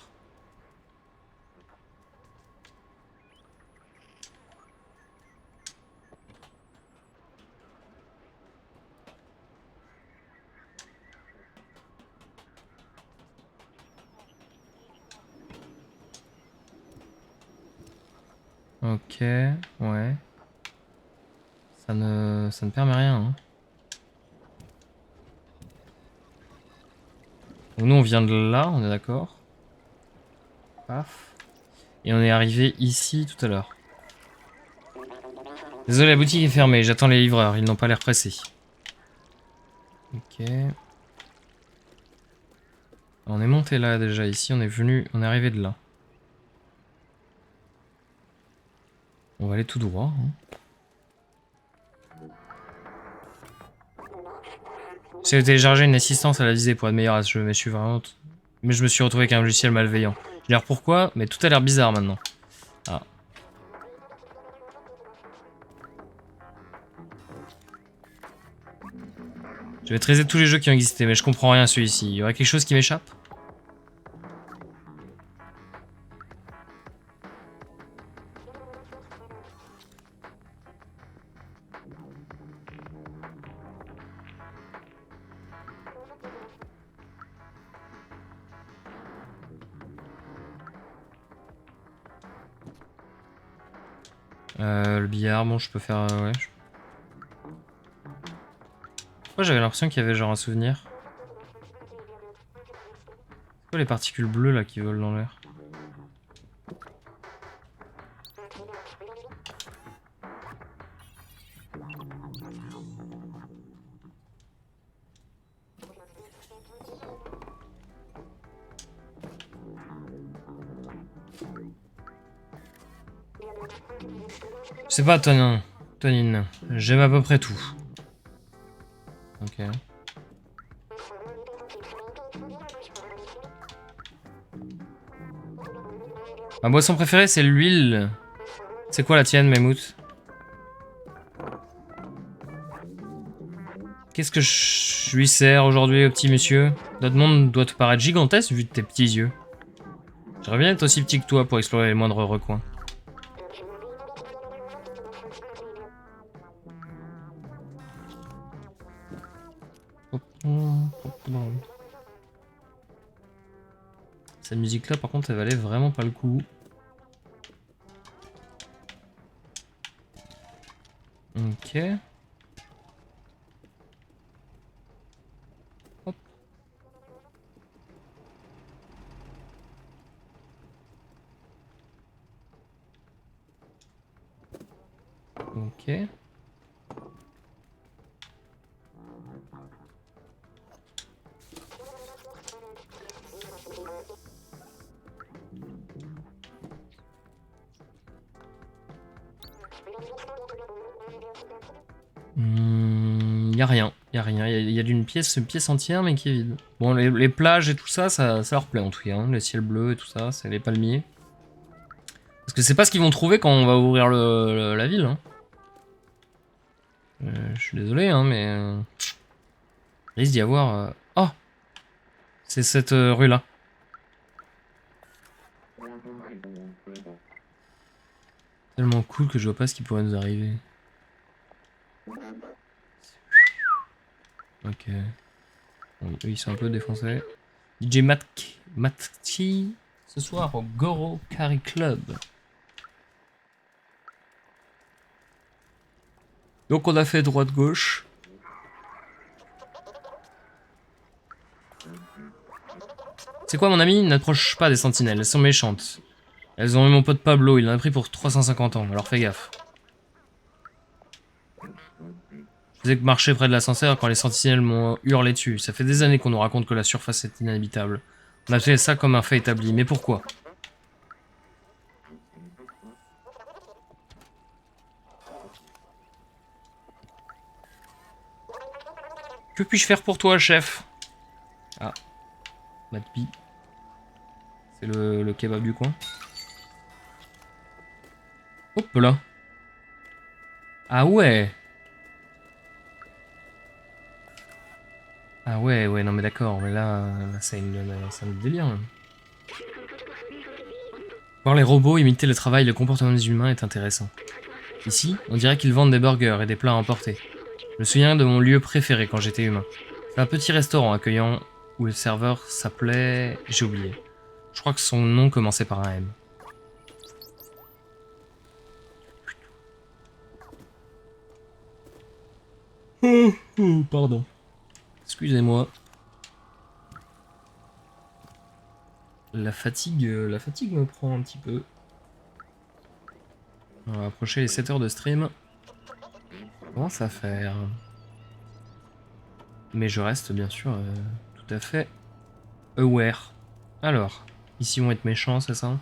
Ok, ouais. Ça ne permet rien. Hein. Donc nous, on vient de là, on est d'accord. Paf. Et on est arrivé ici tout à l'heure. Désolé, la boutique est fermée, j'attends les livreurs, ils n'ont pas l'air pressés. Ok. On est monté là déjà, ici on est arrivé de là. On va aller tout droit. Hein. J'ai téléchargé une assistance à la visée pour être meilleur à ce jeu, mais je me suis retrouvé avec un logiciel malveillant. Je vais dire pourquoi, mais tout a l'air bizarre maintenant. Ah. Je vais traiter tous les jeux qui ont existé, mais je comprends rien à celui-ci. Il y aurait quelque chose qui m'échappe? Le billard, bon, je peux faire... ouais. Pourquoi j'avais l'impression qu'il y avait genre un souvenir? Quoi les particules bleues là qui volent dans l'air? Je sais pas, Tonine. J'aime à peu près tout. Ok. Ma boisson préférée, c'est l'huile. C'est quoi la tienne, Mammouth? Qu'est-ce que je lui sers aujourd'hui, au petit monsieur? Notre monde doit te paraître gigantesque vu de tes petits yeux. J'aimerais bien être aussi petit que toi pour explorer les moindres recoins. Cette musique-là, par contre, elle valait vraiment pas le coup. Ok. Hop. Ok. Y a rien. Y a rien. Il y a une pièce entière, mais qui est vide. Bon, les plages et tout ça, ça leur plaît en tout cas. Hein. Le ciel bleu et tout ça, c'est les palmiers. Parce que c'est pas ce qu'ils vont trouver quand on va ouvrir la ville. Hein. Je suis désolé, hein, mais... il risque d'y avoir... Oh! C'est cette rue-là. Tellement cool que je vois pas ce qui pourrait nous arriver. Ok. Bon, eux, ils sont un peu défoncés. DJ Matchi ce soir au Goro Kari Club. Donc on a fait droite-gauche. C'est quoi mon ami? N'approche pas des sentinelles, elles sont méchantes. Elles ont eu mon pote Pablo, il en a pris pour 350 ans, alors fais gaffe. Je faisais que marcher près de l'ascenseur quand les sentinelles m'ont hurlé dessus. Ça fait des années qu'on nous raconte que la surface est inhabitable. On a fait ça comme un fait établi, mais pourquoi? Que puis-je faire pour toi, chef? Ah, Matpi. C'est le kebab du coin. Hop là. Ah ouais. Ah ouais, non mais d'accord, mais là c'est un délire. Là. Voir les robots imiter le travail et le comportement des humains est intéressant. Ici, on dirait qu'ils vendent des burgers et des plats à emporter. Je me souviens de mon lieu préféré quand j'étais humain. C'est un petit restaurant accueillant où le serveur s'appelait... J'ai oublié. Je crois que son nom commençait par un M. Pardon. Excusez-moi. La fatigue me prend un petit peu. On va approcher les 7 heures de stream. Comment ça faire? Mais je reste bien sûr tout à fait aware. Alors, ici on va être méchants, c'est ça?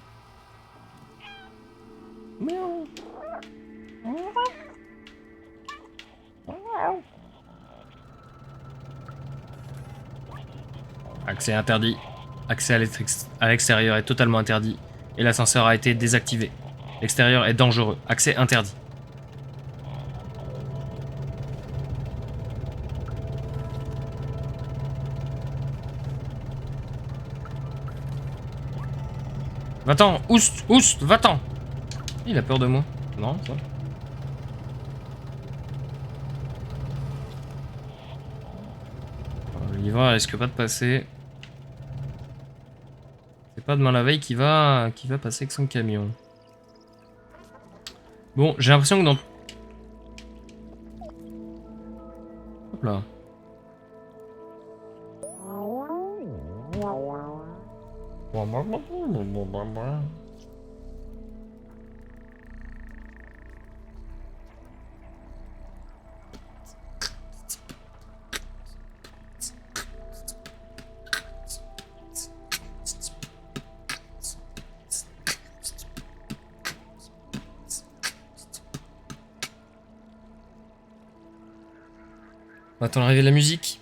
Accès interdit. Accès à l'extérieur est totalement interdit. Et l'ascenseur a été désactivé. L'extérieur est dangereux. Accès interdit. Va-t'en, oust, va-t'en. Il a peur de moi. Non, ça. Le livreur risque pas de passer. C'est pas demain la veille qui va passer avec son camion. Bon, j'ai l'impression que dans... Hop là. On attend l'arrivée de la musique.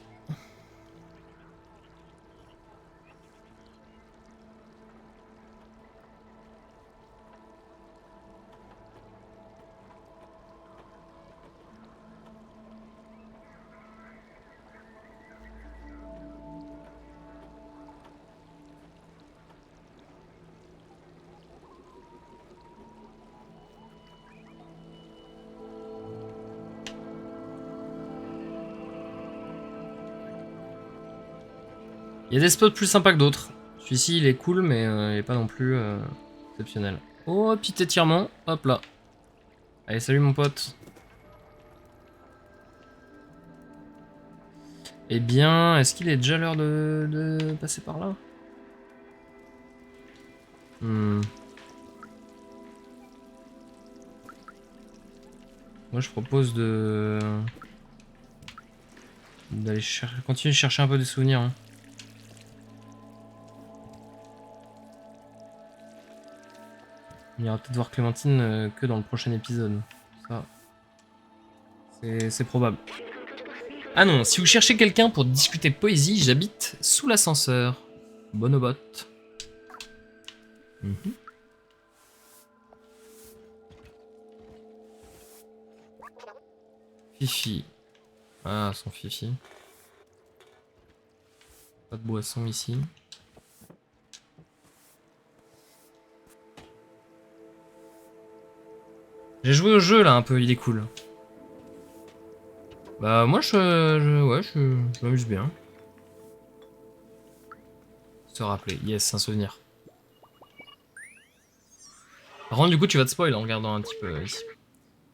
Il y a des spots plus sympas que d'autres. Celui-ci, il est cool, mais il est pas non plus exceptionnel. Oh, petit étirement. Hop là. Allez, salut mon pote. Eh bien, est-ce qu'il est déjà l'heure de passer par là? Moi, je propose d'aller continuer de chercher un peu des souvenirs. Hein. On ira peut-être voir Clémentine que dans le prochain épisode. Ça, c'est probable. Ah non, si vous cherchez quelqu'un pour discuter poésie, j'habite sous l'ascenseur. Bonobot. Fifi. Ah, son Fifi. Pas de boisson ici. J'ai joué au jeu là un peu, il est cool. Bah moi je m'amuse bien. Se rappeler, yes, un souvenir. Par contre du coup tu vas te spoil en regardant un petit peu ici.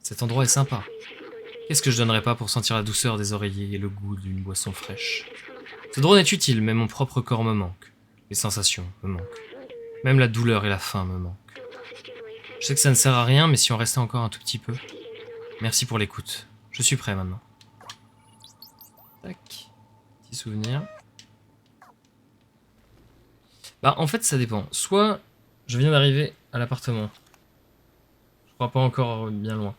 Cet endroit est sympa. Qu'est-ce que je donnerais pas pour sentir la douceur des oreillers et le goût d'une boisson fraîche. Ce drone est utile, mais mon propre corps me manque. Les sensations me manquent. Même la douleur et la faim me manquent. Je sais que ça ne sert à rien, mais si on restait encore un tout petit peu. Merci pour l'écoute. Je suis prêt maintenant. Tac. Petit souvenir. Bah en fait ça dépend. Soit je viens d'arriver à l'appartement. Je crois pas encore bien loin.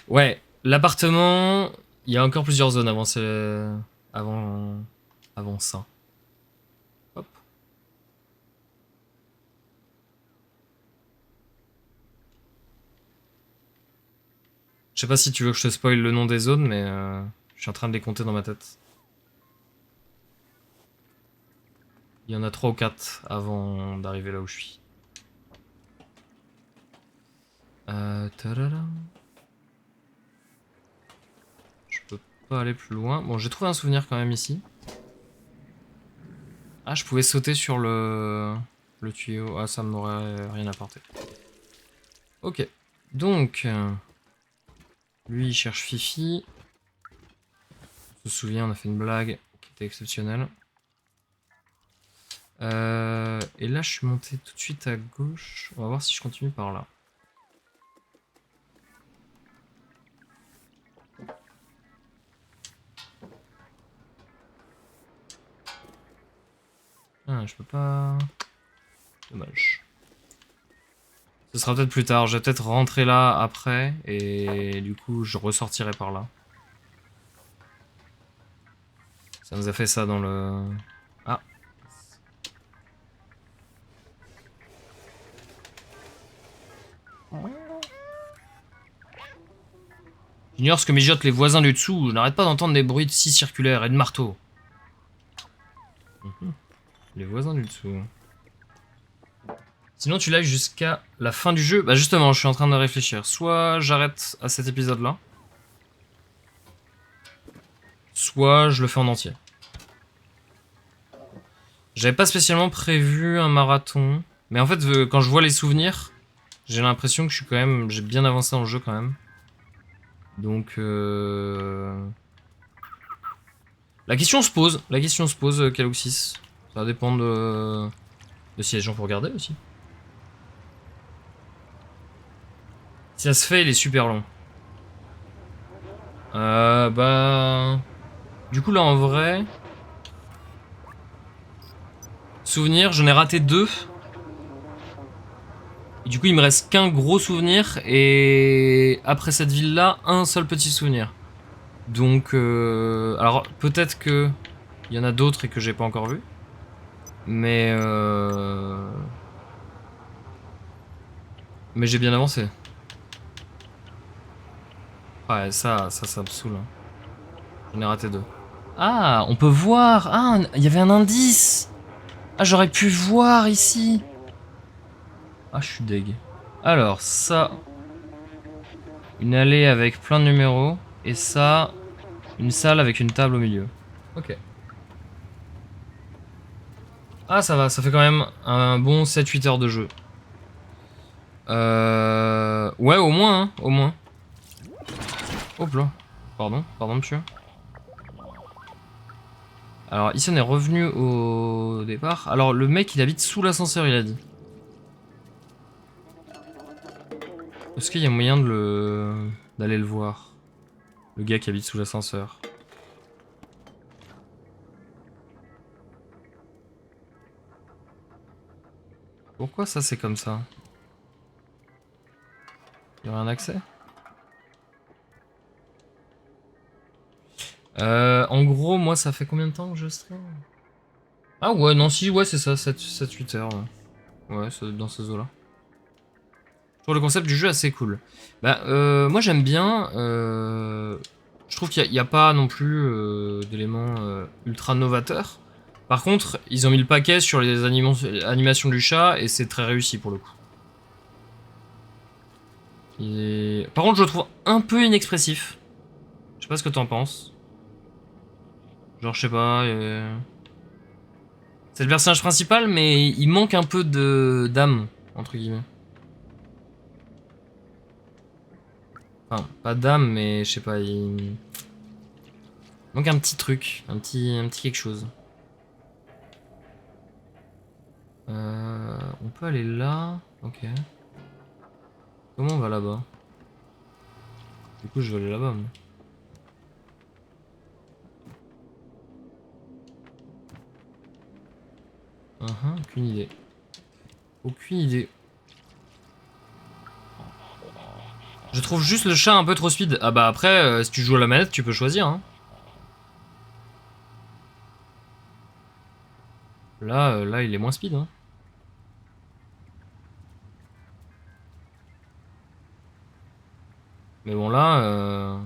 Ouais, l'appartement, il y a encore plusieurs zones avant avant ça. Hop. Je sais pas si tu veux que je te spoil le nom des zones, mais je suis en train de les compter dans ma tête. Il y en a 3 ou 4 avant d'arriver là où je suis. Je peux pas aller plus loin. Bon, j'ai trouvé un souvenir quand même ici. Ah, je pouvais sauter sur le tuyau. Ah, ça m'aurait rien apporté. Ok. Donc, lui, il cherche Fifi. On se souvient, on a fait une blague qui était exceptionnelle. Et là, je suis monté tout de suite à gauche. On va voir si je continue par là. Ah, je peux pas... Dommage. Ce sera peut-être plus tard. Je vais peut-être rentrer là après. Et du coup, je ressortirai par là. Ça nous a fait ça dans le... Ah. J'ignore ce que mijotent les voisins du dessous. Je n'arrête pas d'entendre des bruits de scie circulaires et de marteaux. Les voisins du dessous. Sinon, tu live jusqu'à la fin du jeu. Bah justement, je suis en train de réfléchir. Soit j'arrête à cet épisode-là. Soit je le fais en entier. J'avais pas spécialement prévu un marathon. Mais en fait, quand je vois les souvenirs, j'ai l'impression que je suis quand même... J'ai bien avancé dans le jeu quand même. Donc... La question se pose, Calouxis. Ça va dépendre de... S'il y a des gens pour regarder aussi. Si ça se fait, il est super long. Bah... Du coup, là, en vrai... Souvenir, j'en ai raté 2. Et du coup, il me reste qu'un gros souvenir. Et après cette ville-là, un seul petit souvenir. Donc... Alors, peut-être que... Il y en a d'autres et que j'ai pas encore vu. Mais... Mais j'ai bien avancé. Ouais, ça me saoule. Hein. J'en ai raté 2. Ah, on peut voir. Ah, il y avait un indice. Ah, j'aurais pu voir ici. Ah, je suis deg. Alors, ça... Une allée avec plein de numéros. Et ça... Une salle avec une table au milieu. Ok. Ah, ça va, ça fait quand même un bon 7-8 heures de jeu. Ouais, au moins, hein, au moins. Hop là. Pardon, monsieur. Alors, ici, on est revenu au départ. Alors, le mec, il habite sous l'ascenseur, il a dit. Est-ce qu'il y a moyen de d'aller le voir? Le gars qui habite sous l'ascenseur. Pourquoi ça, c'est comme ça? Il y aurait un accès? En gros, moi, ça fait combien de temps que je stream? Ah ouais, non, si, ouais, c'est ça, 7-8 heures. Ouais, dans ces eaux-là. Je trouve le concept du jeu assez cool. Bah, moi, j'aime bien. Je trouve qu'il n'y a pas non plus d'éléments ultra novateurs. Par contre, ils ont mis le paquet sur les animations du chat et c'est très réussi pour le coup. Par contre, je le trouve un peu inexpressif. Je sais pas ce que t'en penses. Genre, je sais pas. C'est le personnage principal, mais il manque un peu d'âme, entre guillemets. Enfin, pas d'âme, mais je sais pas, il manque un petit truc, un petit quelque chose. On peut aller là, ok. Comment on va là-bas? Du coup, je vais aller là-bas. Moi. Aucune idée. Aucune idée. Je trouve juste le chat un peu trop speed. Ah bah après, si tu joues à la manette, tu peux choisir. Hein. Là, il est moins speed. Hein. Mais bon, là,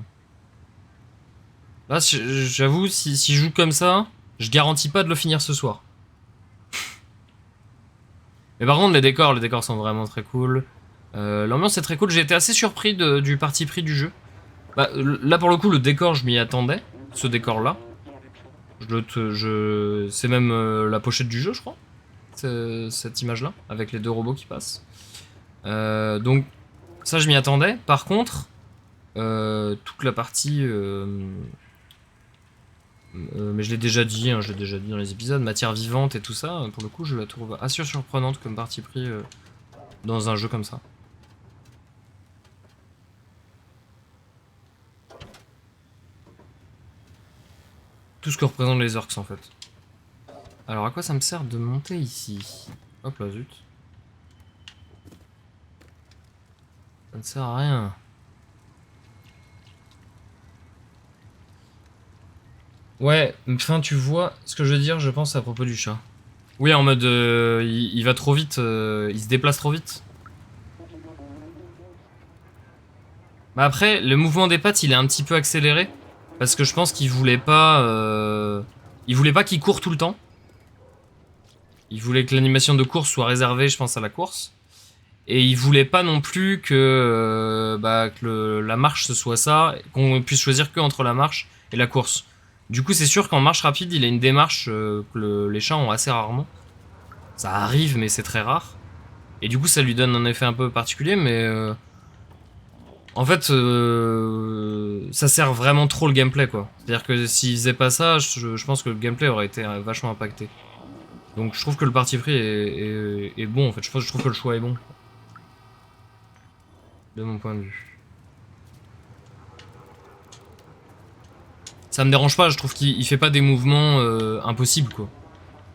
j'avoue, si je joue comme ça, je garantis pas de le finir ce soir. Mais par contre, les décors sont vraiment très cool. L'ambiance est très cool. J'ai été assez surpris du parti pris du jeu. Bah, là, pour le coup, le décor, je m'y attendais. Ce décor-là. C'est même la pochette du jeu, je crois. Cette image-là, avec les 2 robots qui passent. Donc, ça, je m'y attendais. Par contre, toute la partie... mais je l'ai déjà dit, hein, dans les épisodes, matière vivante et tout ça, pour le coup, je la trouve assez surprenante comme parti pris dans un jeu comme ça. Tout ce que représentent les orcs en fait. Alors à quoi ça me sert de monter ici? Hop là, zut. Ça ne sert à rien. Ouais, enfin tu vois ce que je veux dire, je pense à propos du chat. Oui, en mode il va trop vite, il se déplace trop vite. Bah après, le mouvement des pattes il est un petit peu accéléré. Parce que je pense qu'il voulait pas... Il voulait pas qu'il court tout le temps. Il voulait que l'animation de course soit réservée, je pense, à la course. Et il voulait pas non plus que, la marche ce soit ça, qu'on puisse choisir que entre la marche et la course. Du coup, c'est sûr qu'en marche rapide, il a une démarche que les chats ont assez rarement. Ça arrive, mais c'est très rare. Et du coup, ça lui donne un effet un peu particulier, mais... En fait, ça sert vraiment trop le gameplay, quoi. C'est-à-dire que s'ils faisaient pas ça, je pense que le gameplay aurait été vachement impacté. Donc je trouve que le parti pris est bon en fait. Je trouve que le choix est bon. De mon point de vue. Ça me dérange pas, je trouve qu'il fait pas des mouvements impossibles quoi.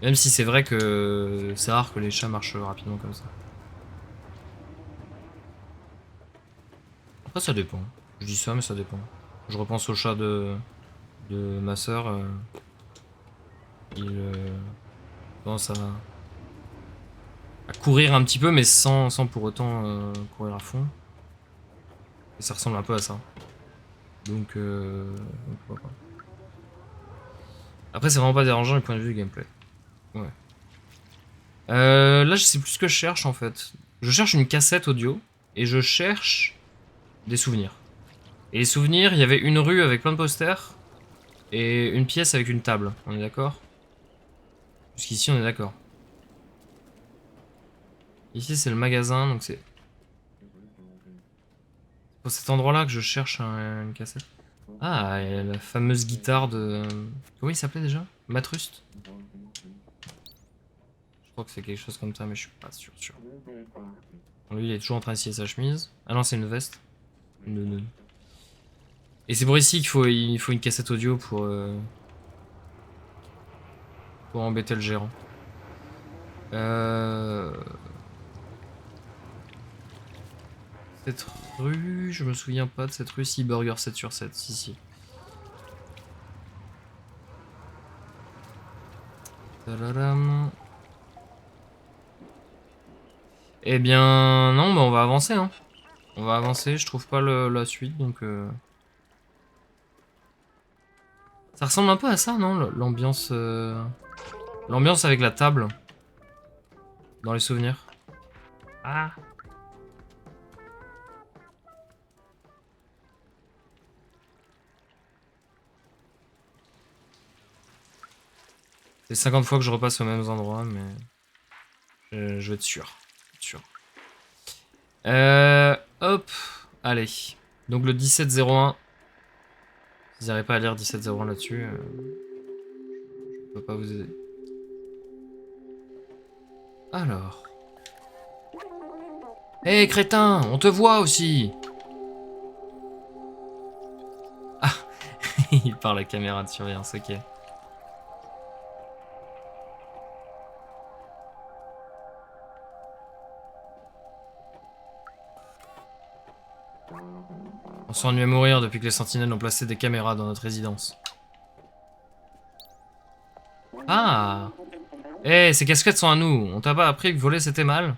Même si c'est vrai que c'est rare que les chats marchent rapidement comme ça. Après ça dépend. Je dis ça mais ça dépend. Je repense au chat de ma soeur. Il commence à courir un petit peu mais sans pour autant courir à fond. Et ça ressemble un peu à ça. Donc pourquoi pas. Après c'est vraiment pas dérangeant du point de vue du gameplay. Ouais. Là je sais plus ce que je cherche en fait. Je cherche une cassette audio et je cherche des souvenirs. Et les souvenirs, il y avait une rue avec plein de posters et une pièce avec une table. On est d'accord? Jusqu'ici on est d'accord. Ici c'est le magasin donc c'est pour cet endroit là que je cherche une cassette. Ah, et la fameuse guitare de... Comment il s'appelait déjà? Matrust? Je crois que c'est quelque chose comme ça mais je suis pas sûr. Lui il est toujours en train de scier sa chemise. Ah non c'est une veste. Non. Et c'est pour ici qu'il faut une cassette audio pour embêter le gérant. Cette rue, je me souviens pas de cette rue. Si, Burger 7/7, si. Tadadam. Eh bien, non, bah on va avancer, hein. On va avancer, je trouve pas la suite, donc... Ça ressemble un peu à ça, non? L'ambiance... L'ambiance avec la table. Dans les souvenirs. Ah. C'est 50 fois que je repasse aux mêmes endroits, mais... Je vais être sûr. Hop. Allez. Donc le 1701. Vous n'arrivez pas à lire 1701 là-dessus. Je peux pas vous aider. Alors. Hé, crétin, on te voit aussi. Ah, il parle à la caméra de surveillance, ok. On s'ennuie à mourir depuis que les sentinelles ont placé des caméras dans notre résidence. Ah. Hé, ces casquettes sont à nous. On t'a pas appris que voler c'était mal?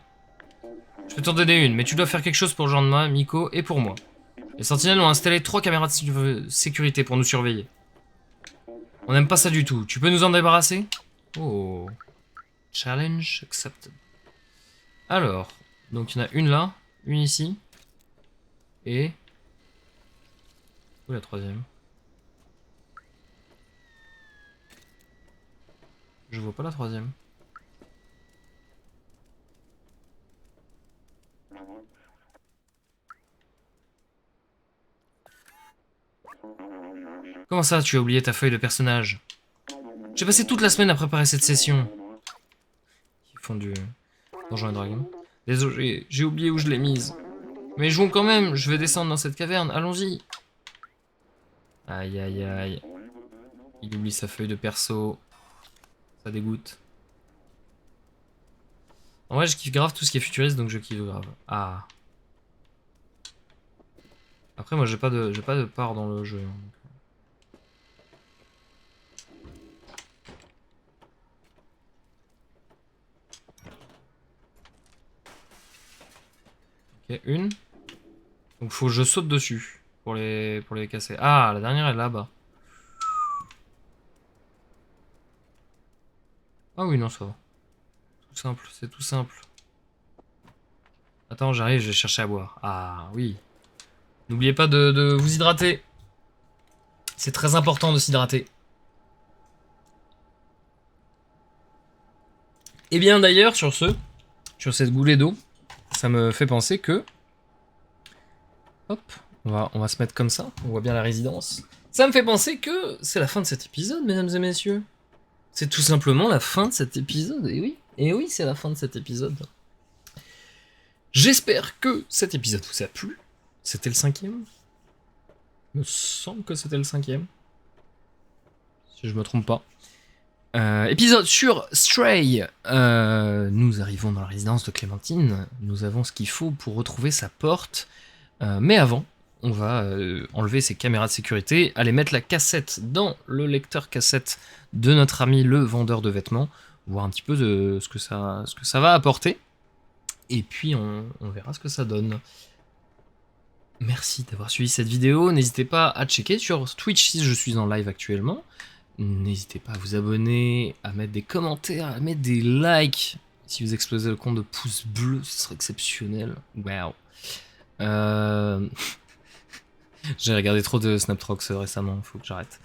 Je peux t'en donner une, mais tu dois faire quelque chose pour Jean-Noël, Miko et pour moi. Les sentinelles ont installé 3 caméras de sécurité pour nous surveiller. On n'aime pas ça du tout. Tu peux nous en débarrasser? Oh. Challenge accepted. Alors, donc il y en a une là, une ici. Et... Où est la troisième? Je vois pas la troisième. Comment ça, tu as oublié ta feuille de personnage? J'ai passé toute la semaine à préparer cette session. Ils font du Donjons et Dragons. Désolé, j'ai oublié où je l'ai mise. Mais jouons quand même, je vais descendre dans cette caverne, allons-y. Aïe aïe aïe. Il oublie sa feuille de perso. Ça dégoûte. En vrai, je kiffe grave tout ce qui est futuriste, donc je kiffe grave. Ah. Après, moi, j'ai pas de part dans le jeu. Ok, une. Donc faut que je saute dessus pour les casser. Ah, la dernière est là-bas. Ah oui, non, ça va. Tout simple, c'est tout simple. Attends, j'arrive, je vais chercher à boire. Ah oui. N'oubliez pas de vous hydrater. C'est très important de s'hydrater. Et bien d'ailleurs, sur cette goulée d'eau, ça me fait penser que... Hop, on va se mettre comme ça, on voit bien la résidence. Ça me fait penser que c'est la fin de cet épisode, mesdames et messieurs. C'est tout simplement la fin de cet épisode, et oui, c'est la fin de cet épisode. J'espère que cet épisode vous a plu. C'était le 5e. Il me semble que c'était le 5e. Si je me trompe pas. Épisode sur Stray. Nous arrivons dans la résidence de Clémentine. Nous avons ce qu'il faut pour retrouver sa porte. Mais avant, on va enlever ses caméras de sécurité, aller mettre la cassette dans le lecteur cassette de notre ami le vendeur de vêtements, voir un petit peu de ce que ça va apporter. Et puis on verra ce que ça donne. Merci d'avoir suivi cette vidéo. N'hésitez pas à checker sur Twitch si je suis en live actuellement. N'hésitez pas à vous abonner, à mettre des commentaires, à mettre des likes. Si vous explosez le compte de pouces bleus, ce serait exceptionnel. Wow. J'ai regardé trop de Snaptrox récemment, faut que j'arrête.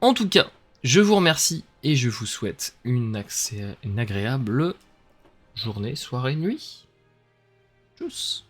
En tout cas, je vous remercie et je vous souhaite une agréable journée, soirée, nuit. Tchuss.